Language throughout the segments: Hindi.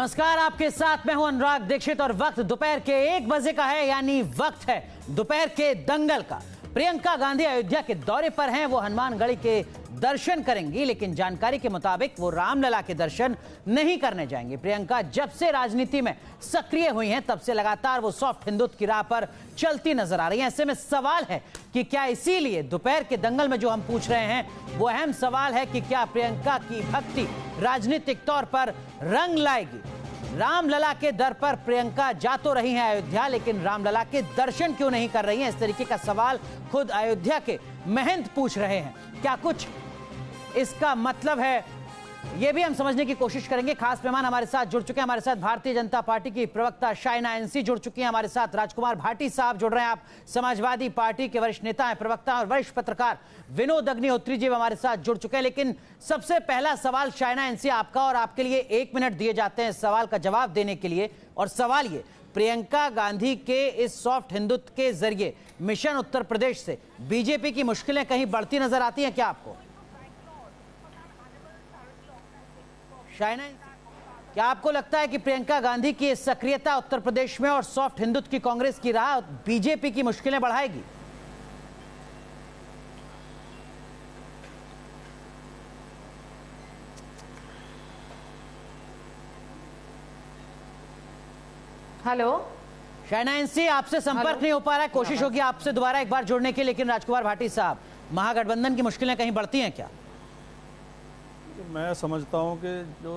नमस्कार, आपके साथ मैं हूं अनुराग दीक्षित और वक्त दोपहर के 1 बजे का है, यानी वक्त है दोपहर के दंगल का। प्रियंका गांधी अयोध्या के दौरे पर हैं। वो हनुमानगढ़ी के दर्शन करेंगी, लेकिन जानकारी के मुताबिक वो रामलला के दर्शन नहीं करने जाएंगी। प्रियंका जब से राजनीति में सक्रिय हुई हैं, तब से लगातार वो सॉफ्ट हिंदुत्व की राह पर चलती नजर आ रही हैं। ऐसे में सवाल है कि क्या इसीलिए दोपहर के दंगल में जो हम पूछ रहे हैं वो अहम सवाल है कि क्या प्रियंका की भक्ति राजनीतिक तौर पर रंग लाएगी। रामलला के दर पर प्रियंका जा तो रही हैं अयोध्या, लेकिन रामलला के दर्शन क्यों नहीं कर रही हैं? इस तरीके का सवाल खुद अयोध्या के महंत पूछ रहे हैं। क्या कुछ इसका मतलब है, यह भी हम समझने की कोशिश करेंगे। खास मेहमान हमारे साथ जुड़ चुके हैं। हमारे साथ भारतीय जनता पार्टी की प्रवक्ता शाइना एनसी जुड़ चुकी हैं। हमारे साथ राजकुमार भाटी साहब जुड़ रहे हैं। आप समाजवादी पार्टी के वरिष्ठ नेता हैं, प्रवक्ता और वरिष्ठ पत्रकार विनोद अग्निहोत्री जी हमारे साथ जुड़ चुके हैं। लेकिन सबसे पहला सवाल शाइना एनसी आपका, और आपके लिए 1 मिनट दिए जाते हैं सवाल का जवाब देने के लिए। और सवाल ये, प्रियंका गांधी के इस सॉफ्ट हिंदुत्व के जरिए मिशन उत्तर प्रदेश से बीजेपी की मुश्किलें कहीं बढ़ती नजर आती हैं क्या आपको? शाइना, क्या आपको लगता है कि प्रियंका गांधी की सक्रियता उत्तर प्रदेश में और सॉफ्ट हिंदुत्व की कांग्रेस की राह बीजेपी की मुश्किलें बढ़ाएगी? हेलो शाइना एनसी, आपसे संपर्क नहीं हो पा रहा है। कोशिश होगी आपसे दोबारा एक बार जुड़ने की। लेकिन राजकुमार भाटी साहब, महागठबंधन की मुश्किलें कहीं बढ़ती हैं क्या? मैं समझता हूं कि जो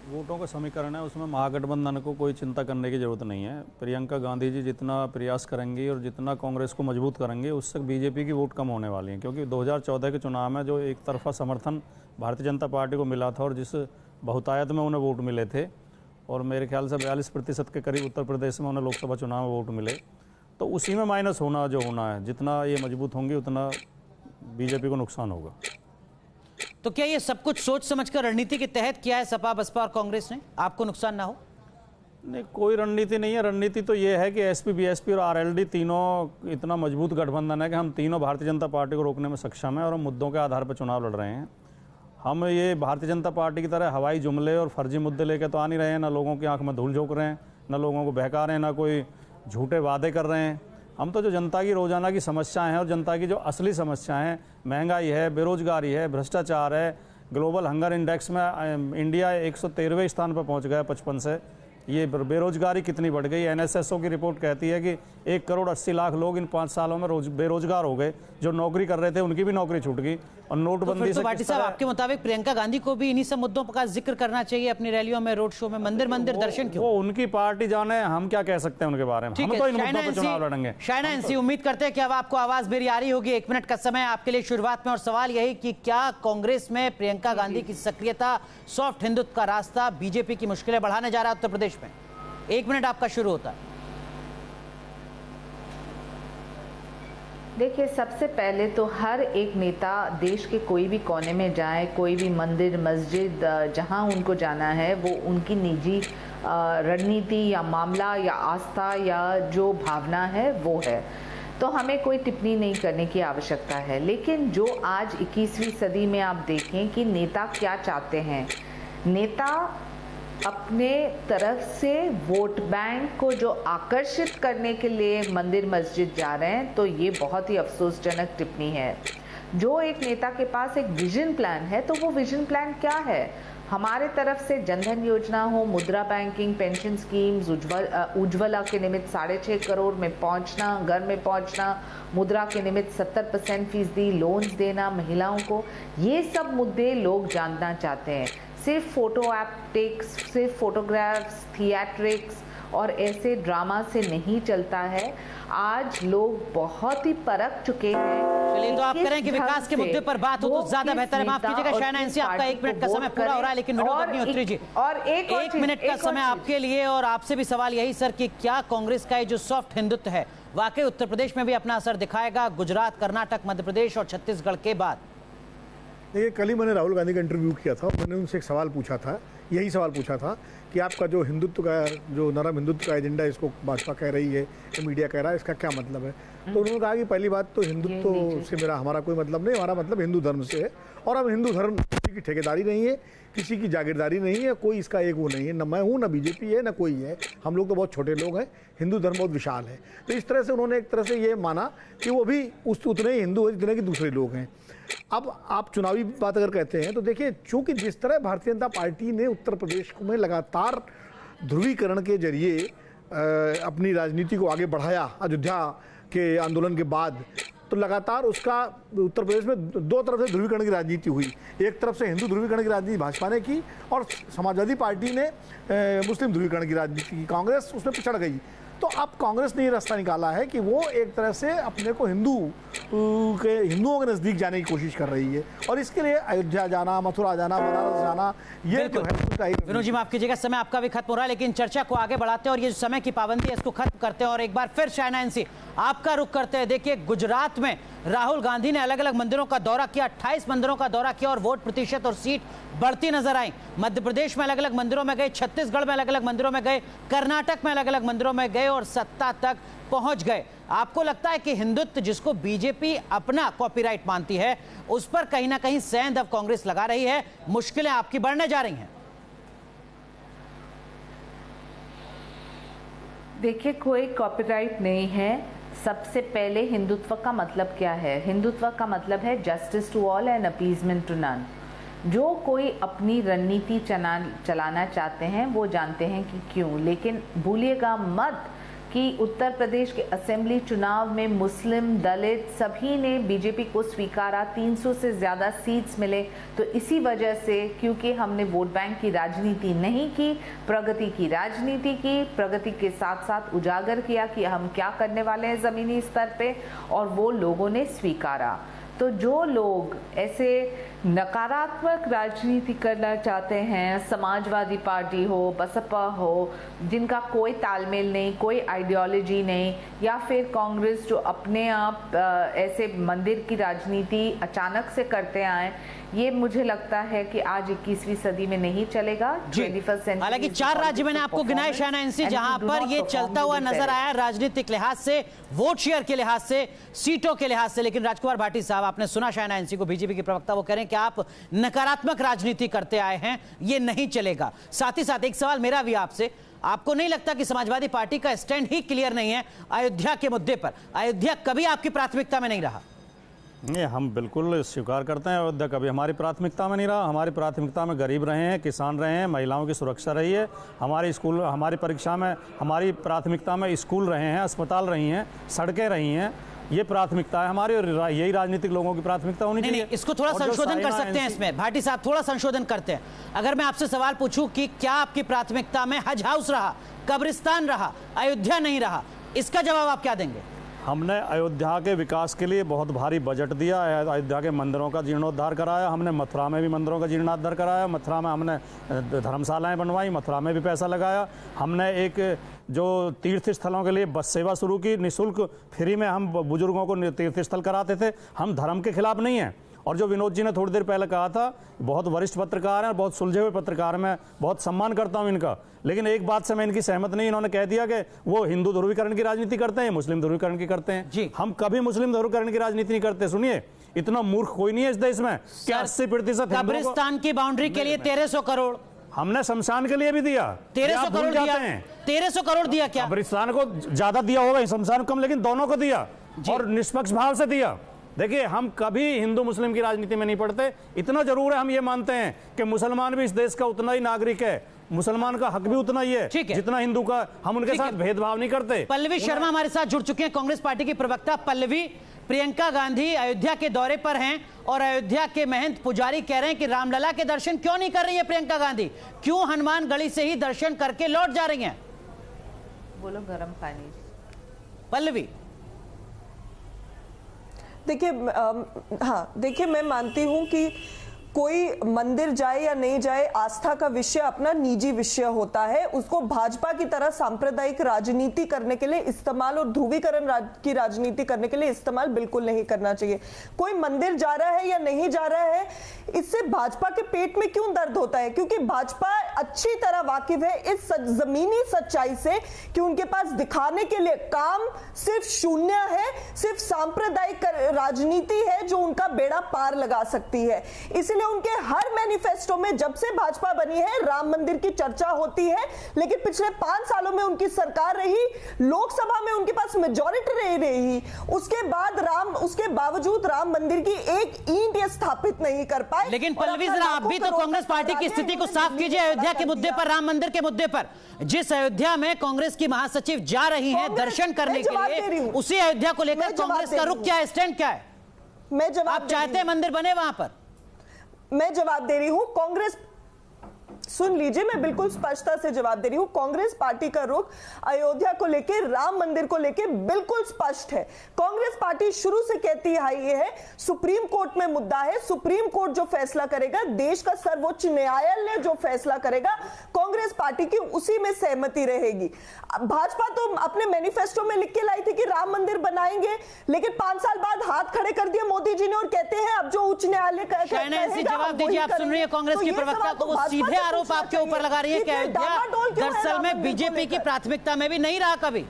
वोटों का समीकरण है उसमें महागठबंधन को कोई चिंता करने की ज़रूरत नहीं है। प्रियंका गांधी जी जितना प्रयास करेंगी और जितना कांग्रेस को मजबूत करेंगे, उससे बीजेपी की वोट कम होने वाली है। क्योंकि 2014 के चुनाव में जो एक तरफा समर्थन भारतीय जनता पार्टी को मिला था और जिस बहुतायत में उन्हें वोट मिले थे, और मेरे ख्याल से 42% के करीब उत्तर प्रदेश में उन्हें लोकसभा चुनाव में वोट मिले, तो उसी में माइनस होना जो होना है, जितना ये मजबूत होंगी उतना बीजेपी को नुकसान होगा। तो क्या ये सब कुछ सोच समझकर रणनीति के तहत किया है सपा, बसपा और कांग्रेस ने, आपको नुकसान ना हो? नहीं, कोई रणनीति नहीं है। रणनीति तो ये है कि एसपी, बीएसपी और आरएलडी तीनों इतना मजबूत गठबंधन है कि हम तीनों भारतीय जनता पार्टी को रोकने में सक्षम है और हम मुद्दों के आधार पर चुनाव लड़ रहे हैं। हम ये भारतीय जनता पार्टी की तरह हवाई जुमले और फर्जी मुद्दे लेकर तो आ नहीं रहे हैं, ना लोगों की आंख में धूल झोंक रहे हैं, ना लोगों को बहका रहे हैं, ना कोई झूठे वादे कर रहे हैं। हम तो जो जनता की रोजाना की समस्याएं हैं और जनता की जो असली समस्याएं हैं, महंगाई है, बेरोजगारी है, भ्रष्टाचार है, ग्लोबल हंगर इंडेक्स में इंडिया 113वें स्थान पर पहुंच गया 55 से। ये बेरोजगारी कितनी बढ़ गई। एनएसएसओ की रिपोर्ट कहती है कि 1 करोड़ 80 लाख लोग इन 5 सालों में बेरोजगार हो गए। जो नौकरी कर रहे थे उनकी भी नौकरी छूट गई। और नोटबंदी से भाटी साहब, आपके मुताबिक प्रियंका गांधी को भी इन्हीं सब मुद्दों का जिक्र करना चाहिए अपनी रैलियों में, रोड शो में, मंदिर मंदिर दर्शन क्यों? वो उनकी पार्टी जाने, हम क्या कह सकते हैं उनके बारे में। हम तो इन मुद्दों पर चुनाव लड़ेंगे। शाइना एनसी, उम्मीद करते हैं कि अब आपको आवाज मेरी आ रही होगी। 1 मिनट का समय आपके लिए शुरुआत में, और सवाल यही कि क्या कांग्रेस में प्रियंका गांधी की सक्रियता, सॉफ्ट हिंदुत्व का रास्ता बीजेपी की मुश्किलें बढ़ाने जा रहा है उत्तर प्रदेश में? 1 मिनट आपका शुरू होता है। देखिए, सबसे पहले तो हर एक नेता देश के कोई भी कोने में जाए, कोई भी मंदिर मस्जिद जहां उनको जाना है, वो उनकी निजी रणनीति या मामला या आस्था या जो भावना है वो है, तो हमें कोई टिप्पणी नहीं करने की आवश्यकता है। लेकिन जो आज 21वीं सदी में आप देखें कि नेता क्या चाहते हैं, नेता अपने तरफ से वोट बैंक को जो आकर्षित करने के लिए मंदिर मस्जिद जा रहे हैं, तो ये बहुत ही अफसोसजनक टिप्पणी है। जो एक नेता के पास एक विजन प्लान है, तो वो विजन प्लान क्या है? हमारे तरफ से जनधन योजना हो, मुद्रा बैंकिंग, पेंशन स्कीम्स, उज्ज्वला के निमित्त 6.5 करोड़ में पहुंचना, घर में पहुंचना, मुद्रा के निमित्त 70% फीसदी लोन्स देना महिलाओं को, ये सब मुद्दे लोग जानना चाहते हैं। सिर्फ फोटो एप्टिक्स, सिर्फ फोटोग्राफ्स, थिएट्रिक्स और ऐसे ड्रामा से नहीं चलता है। आज लोग बहुत ही परख चुके हैं। चलिए, तो आप करें कि विकास के मुद्दे पर बात हो तो ज्यादा बेहतर है। माफ कीजिएगा शाइना एनसी, आपका 1 मिनट का समय पूरा हो रहा है, लेकिन विनोद अग्निहोत्री जी, और एक मिनट का समय आपके लिए। और आपसे भी सवाल यही सर कि क्या कांग्रेस का ये जो सॉफ्ट हिंदुत्व है वाकई उत्तर प्रदेश में भी अपना असर दिखाएगा, गुजरात, कर्नाटक, मध्य प्रदेश और छत्तीसगढ़ के बाद? देखिए, कल ही मैंने राहुल गांधी का इंटरव्यू किया था। मैंने उनसे एक सवाल पूछा था, यही सवाल पूछा था कि आपका जो हिंदुत्व का, जो नरम हिंदुत्व का एजेंडा, इसको भाजपा कह रही है, मीडिया कह रहा है, इसका क्या मतलब है? तो उन्होंने कहा कि पहली बात तो हिंदुत्व से हमारा कोई मतलब नहीं, हमारा मतलब हिंदू धर्म से है और हम हिंदू धर्म की ठेकेदारी नहीं है, किसी की जागीरदारी नहीं है, कोई इसका एक वो नहीं है, ना मैं हूँ ना बीजेपी है ना कोई है, हम लोग तो बहुत छोटे लोग हैं, हिंदू धर्म बहुत विशाल है। तो इस तरह से उन्होंने एक तरह से ये माना कि वो भी उतने ही हिंदू हैं जितने कि दूसरे लोग हैं। अब आप चुनावी बात अगर कहते हैं तो देखिए, चूंकि जिस तरह भारतीय जनता पार्टी ने उत्तर प्रदेश में लगातार ध्रुवीकरण के जरिए अपनी राजनीति को आगे बढ़ाया अयोध्या के आंदोलन के बाद, तो लगातार उसका उत्तर प्रदेश में दो तरफ से ध्रुवीकरण की राजनीति हुई। एक तरफ से हिंदू ध्रुवीकरण की राजनीति भाजपा ने की और समाजवादी पार्टी ने मुस्लिम ध्रुवीकरण की राजनीति की। कांग्रेस उसमें पिछड़ गई। तो अब कांग्रेस ने ये रास्ता निकाला है कि वो एक तरह से अपने को हिंदुओं के नज़दीक जाने की कोशिश कर रही है, और इसके लिए अयोध्या जाना, मथुरा जाना, बनारस जाना, ये जो है। विनोद जी माफ कीजिएगा, समय आपका भी खत्म हो रहा है, लेकिन चर्चा को आगे बढ़ाते हैं और ये जो समय की पाबंदी है इसको खत्म करते हैं और एक बार फिर शाहना एनसी आपका रुख करते हैं। देखिए, गुजरात में राहुल गांधी ने अलग अलग मंदिरों का दौरा किया, 28 मंदिरों का दौरा किया और वोट प्रतिशत और सीट बढ़ती नजर आई। मध्य प्रदेश में अलग अलग मंदिरों में गए, छत्तीसगढ़ में अलग अलग मंदिरों में गए, कर्नाटक में अलग अलग मंदिरों में गए और सत्ता तक पहुंच गए। आपको लगता है कि हिंदुत्व, जिसको बीजेपी अपना कॉपीराइट मानती है, उस पर कहीं ना कहीं सेंध अब कांग्रेस लगा रही है, मुश्किलें आपकी बढ़ने जा रही हैं? देखिए, कोई कॉपीराइट नहीं है। सबसे पहले हिंदुत्व का मतलब क्या है? हिंदुत्व का मतलब है justice to all and appeasement to none. जो कोई अपनी रणनीति चलाना चाहते हैं वो जानते हैं कि क्यों, लेकिन भूलिएगा मत कि उत्तर प्रदेश के असेंबली चुनाव में मुस्लिम, दलित सभी ने बीजेपी को स्वीकारा, 300 से ज़्यादा सीट्स मिले। तो इसी वजह से, क्योंकि हमने वोट बैंक की राजनीति नहीं की, प्रगति की राजनीति की, प्रगति के साथ साथ उजागर किया कि हम क्या करने वाले हैं ज़मीनी स्तर पे, और वो लोगों ने स्वीकारा। तो जो लोग ऐसे नकारात्मक राजनीति करना चाहते हैं, समाजवादी पार्टी हो, बसपा हो, जिनका कोई तालमेल नहीं, कोई आइडियोलॉजी नहीं, या फिर कांग्रेस जो अपने आप ऐसे मंदिर की राजनीति अचानक से करते आए, ये मुझे लगता है कि आज 21वीं सदी में नहीं चलेगा। 21st century. हालांकि 4 राज्य मैंने आपको गिनाए शाहना एनसी, जहां पर ये चलता हुआ नजर आया राजनीतिक लिहाज से, वोट शेयर के लिहाज से, सीटों के लिहाज से। लेकिन राजकुमार भाटी साहब, आपने सुना शाहना एनसी को, बीजेपी के प्रवक्ता, वो कह रहे हैं कि आप नकारात्मक राजनीति करते आए हैं, ये नहीं चलेगा। साथ ही साथ एक सवाल मेरा भी आपसे, आपको नहीं लगता कि समाजवादी पार्टी का स्टैंड ही क्लियर नहीं है अयोध्या के मुद्दे पर? अयोध्या कभी आपकी प्राथमिकता में नहीं रहा। नहीं, हम बिल्कुल स्वीकार करते हैं, अयोध्या कभी हमारी प्राथमिकता में नहीं रहा। हमारी प्राथमिकता में गरीब रहे हैं, किसान रहे हैं, महिलाओं की सुरक्षा रही है। हमारे स्कूल, हमारी परीक्षा में, हमारी प्राथमिकता में स्कूल रहे हैं, अस्पताल रही हैं, सड़कें रही हैं। ये प्राथमिकता है हमारी, और यही राजनीतिक लोगों की प्राथमिकता होनी चाहिए। इसको थोड़ा संशोधन कर सकते हैं इसमें, भाटी साहब थोड़ा संशोधन करते हैं। अगर मैं आपसे सवाल पूछूं कि क्या आपकी प्राथमिकता में हज हाउस रहा, कब्रिस्तान रहा, अयोध्या नहीं रहा, इसका जवाब आप क्या देंगे? हमने अयोध्या के विकास के लिए बहुत भारी बजट दिया, अयोध्या के मंदिरों का जीर्णोद्धार कराया, हमने मथुरा में भी मंदिरों का जीर्णोद्धार कराया, मथुरा में हमने धर्मशालाएं बनवाई, मथुरा में भी पैसा लगाया। हमने एक जो तीर्थ स्थलों के लिए बस सेवा शुरू की, निःशुल्क फ्री में हम बुजुर्गों को तीर्थ स्थल कराते थे। हम धर्म के खिलाफ नहीं हैं। और जो विनोद जी ने थोड़ी देर पहले कहा था, बहुत वरिष्ठ पत्रकार हैं, बहुत सुलझे हुए पत्रकार, मैं बहुत सम्मान करता हूं इनका, लेकिन एक बात से मैं इनकी सहमत नहीं। इन्होंने कह दिया कि वो हिंदू ध्रुवीकरण की राजनीति करते हैं, मुस्लिम ध्रुवीकरण की करते हैं जी। हम कभी मुस्लिम ध्रुवीकरण की राजनीति नहीं करते। सुनिए, इतना मूर्ख कोई नहीं है इस देश में कि 80% कब्रिस्तान की बाउंड्री के लिए 1300 करोड़ हमने शमशान के लिए भी दिया। 1300 करोड़ दिया, 1300 करोड़ दिया। क्या कब्रिस्तान को ज्यादा दिया होगा, शमशान कम, लेकिन दोनों को दिया और निष्पक्ष भाव से दिया। देखिए, हम कभी हिंदू मुस्लिम की राजनीति में नहीं पड़ते। इतना जरूर है, हम ये मानते हैं कि मुसलमान भी इस देश का उतना ही नागरिक है, मुसलमान का हक भी उतना ही है जितना हिंदू का। हम उनके साथ भेदभाव नहीं करते। पल्लवी शर्मा हमारे साथ जुड़ चुके हैं, कांग्रेस पार्टी की प्रवक्ता पल्लवी। प्रियंका गांधी अयोध्या के दौरे पर हैं और अयोध्या के महंत पुजारी कह रहे हैं कि रामलला के दर्शन क्यों नहीं कर रही है प्रियंका गांधी, क्यों हनुमान गढ़ी से ही दर्शन करके लौट जा रही हैं? बोलो गर्म पानी। पल्लवी, देखिए, हाँ देखिए, मैं मानती हूं कि कोई मंदिर जाए या नहीं जाए, आस्था का विषय अपना निजी विषय होता है। उसको भाजपा की तरह सांप्रदायिक राजनीति करने के लिए इस्तेमाल और ध्रुवीकरण की राजनीति करने के लिए इस्तेमाल बिल्कुल नहीं करना चाहिए। कोई मंदिर जा रहा है या नहीं जा रहा है, इससे भाजपा के पेट में क्यों दर्द होता है? क्योंकि भाजपा अच्छी तरह वाकिफ है इस जमीनी सच्चाई से कि उनके पास दिखाने के लिए काम सिर्फ शून्य है, सिर्फ सांप्रदायिक राजनीति है जो उनका बेड़ा पार लगा सकती है। इसलिए देखिए उनके हर मैनिफेस्टो में जब से भाजपा बनी है राम मंदिर की चर्चा होती है, लेकिन पिछले 5 सालों में उनकी सरकार रही, लोकसभा में उनके पास मेजॉरिटी रही, उसके बावजूद राम मंदिर की एक ईंट ये स्थापित नहीं कर पाए। लेकिन पल्लवी जरा आप भी तो कांग्रेस पार्टी की स्थिति को साफ कीजिए। अयोध्या के मुद्दे पर, राम मंदिर के मुद्दे पर, जिस अयोध्या में कांग्रेस की महासचिव जा रही हैं दर्शन करने के लिए, उसी अयोध्या को लेकर कांग्रेस का रुख क्या है, स्टैंड क्या है? आप चाहते हैं मंदिर बने वहां पर? मैं जवाब दे रही हूं, कांग्रेस, सुन लीजिए, मैं बिल्कुल स्पष्टता से जवाब दे रही हूं। कांग्रेस पार्टी का रुख अयोध्या को लेकर, राम मंदिर को लेकर बिल्कुल स्पष्ट है। कांग्रेस पार्टी शुरू से कहती है ये सुप्रीम कोर्ट में मुद्दा है, सुप्रीम कोर्ट जो फैसला करेगा, देश का सर्वोच्च न्यायालय जो फैसला करेगा, कांग्रेस पार्टी की उसी में सहमति रहेगी। भाजपा तो अपने मैनिफेस्टो में लिख के लाई थी कि राम मंदिर बनाएंगे, लेकिन 5 साल बाद हाथ खड़े कर दिए मोदी जी ने और कहते हैं अब जो उच्च न्यायालय जवाब दीजिए। आप सुन रही है कांग्रेस की प्रवक्ता को, वो सीधे आरोप आपके ऊपर लगा रही है कि अयोध्या दरअसल में बीजेपी की प्राथमिकता में भी नहीं रहा कभी।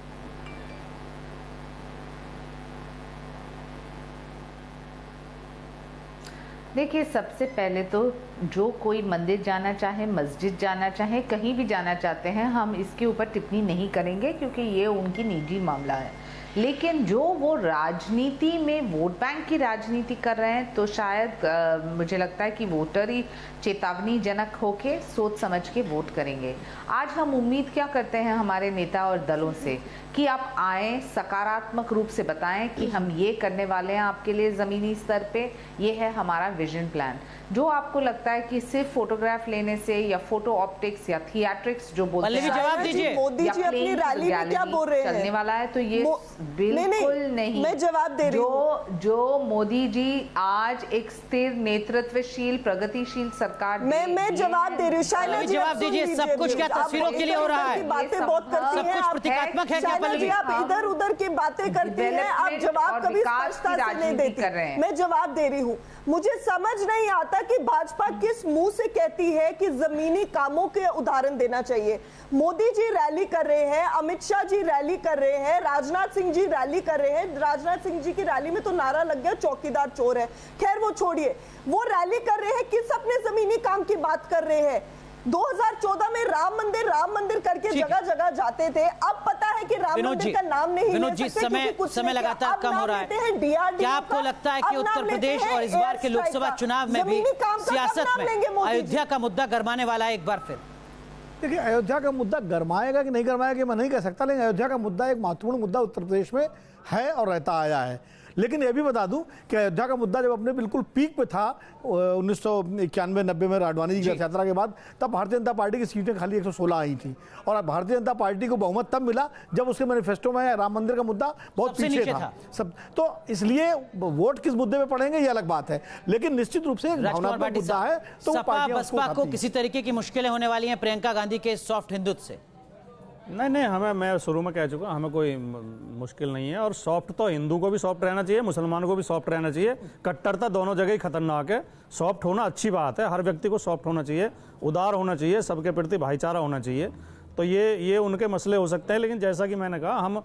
देखिए, सबसे पहले तो जो कोई मंदिर जाना चाहे, मस्जिद जाना चाहे, कहीं भी जाना चाहते हैं, हम इसके ऊपर टिप्पणी नहीं करेंगे क्योंकि ये उनकी निजी मामला है। लेकिन जो वो राजनीति में वोट बैंक की राजनीति कर रहे हैं, तो शायद मुझे लगता है कि वोटर ही चेतावनीजनक होके सोच समझ के वोट करेंगे। आज हम उम्मीद क्या करते हैं हमारे नेता और दलों से कि आप आए, सकारात्मक रूप से बताएं कि हम ये करने वाले हैं आपके लिए ज़मीनी स्तर पे, ये है हमारा विजन प्लान। जो आपको लगता है कि सिर्फ फोटोग्राफ लेने से या फोटो ऑप्टिक्स या थिएट्रिक्स जो बोलते हैं, जवाब दीजिए, मोदी जी अपनी रैली में क्या बोल रहे हैं चलने वाला है, तो ये बिल्कुल नहीं। मैं जवाब दे रही हूं। जो मोदी जी आज एक स्थिर, नेतृत्वशील, प्रगतिशील सरकार, मैं जवाब दे रही हूँ। शायना जी जवाब दीजिए। सब कुछ क्या तस्वीरों के लिए हो रहा है? बातें बहुत करती हैं, सब कुछ प्रतीकात्मक है क्या पल्लवी? आप इधर उधर की बातें करती हैं, आप जवाब कभी स्पष्टता से नहीं देती। मैं जवाब दे रही हूँ। मुझे समझ नहीं आता कि भाजपा किस मुंह से कहती है कि जमीनी कामों के उदाहरण देना चाहिए। मोदी जी रैली कर रहे हैं, अमित शाह जी रैली कर रहे हैं, राजनाथ सिंह जी रैली कर रहे हैं। राजनाथ सिंह जी की रैली में तो नारा लग गया चौकीदार चोर है। खैर वो छोड़िए, वो रैली कर रहे हैं, किस अपने जमीनी काम की बात कर रहे हैं? 2014 में राम मंदिर करके जगह जगह जाते थे। अब पता है कि राम मंदिर का नाम नहीं ले सकते, समय लगातार कम हो रहा है। क्या आपको लगता है कि उत्तर प्रदेश और इस बार के लोकसभा चुनाव में भी सियासत में अयोध्या का मुद्दा गरमाने वाला है एक बार फिर? देखिए, अयोध्या का मुद्दा गरमाएगा कि नहीं गरमाएगा मैं नहीं कह सकता, लेकिन अयोध्या का मुद्दा एक महत्वपूर्ण मुद्दा उत्तर प्रदेश में है और रहता आया है। लेकिन यह भी बता दूं कि अयोध्या का मुद्दा जब अपने बिल्कुल पीक पे था 1991-90 में राडवानी जी की यात्रा के बाद, तब भारतीय जनता पार्टी की सीटें खाली 116 आई थी और भारतीय जनता पार्टी को बहुमत तब मिला जब उसके मैनिफेस्टो में राम मंदिर का मुद्दा बहुत पीछे था सब। तो इसलिए वोट किस मुद्दे पे पड़ेंगे ये अलग बात है, लेकिन निश्चित रूप से एक भावनात्मक मुद्दा है। तो सपा बसपा को किसी तरीके की मुश्किलें होने वाली हैं प्रियंका गांधी के सॉफ्ट हिंदुत्व से? नहीं, मैं शुरू में कह चुका, हमें कोई मुश्किल नहीं है। और सॉफ्ट तो हिंदू को भी सॉफ्ट रहना चाहिए, मुसलमानों को भी सॉफ्ट रहना चाहिए। कट्टरता दोनों जगह ही खतरनाक है। सॉफ्ट होना अच्छी बात है, हर व्यक्ति को सॉफ्ट होना चाहिए, उदार होना चाहिए, सबके प्रति भाईचारा होना चाहिए। तो ये उनके मसले हो सकते हैं, लेकिन जैसा कि मैंने कहा, हम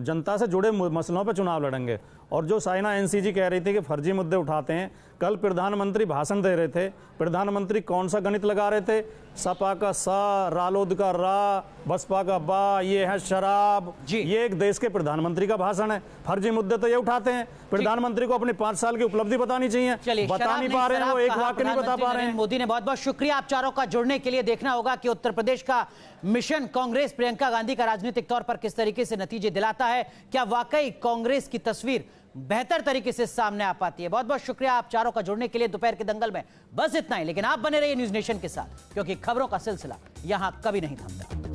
जनता से जुड़े मसलों पर चुनाव लड़ेंगे। और जो साइना एनसीजी कह रही थी कि फर्जी मुद्दे उठाते हैं, कल प्रधानमंत्री भाषण दे रहे थे, प्रधानमंत्री कौन सा गणित लगा रहे थे? सपा का सा, रालोद का रा, बसपा का बा, ये है शराब। ये एक देश के प्रधानमंत्री का भाषण है। फर्जी मुद्दे तो ये उठाते हैं। प्रधानमंत्री को अपने 5 साल की उपलब्धि बतानी चाहिए, बता नहीं पा रहे हैं, वो एक वाक्य नहीं बता पा रहे हैं। मोदी ने बहुत बहुत शुक्रिया आप चारों का जुड़ने के लिए। देखना होगा कि उत्तर प्रदेश का मिशन कांग्रेस प्रियंका गांधी का राजनीतिक तौर पर किस तरीके से नतीजे दिलाता है। क्या वाकई कांग्रेस की तस्वीर बेहतर तरीके से सामने आ पाती है? बहुत बहुत शुक्रिया आप चारों का जुड़ने के लिए दोपहर के दंगल में। बस इतना ही, लेकिन आप बने रहिए न्यूज़ नेशन के साथ, क्योंकि खबरों का सिलसिला यहां कभी नहीं थमता।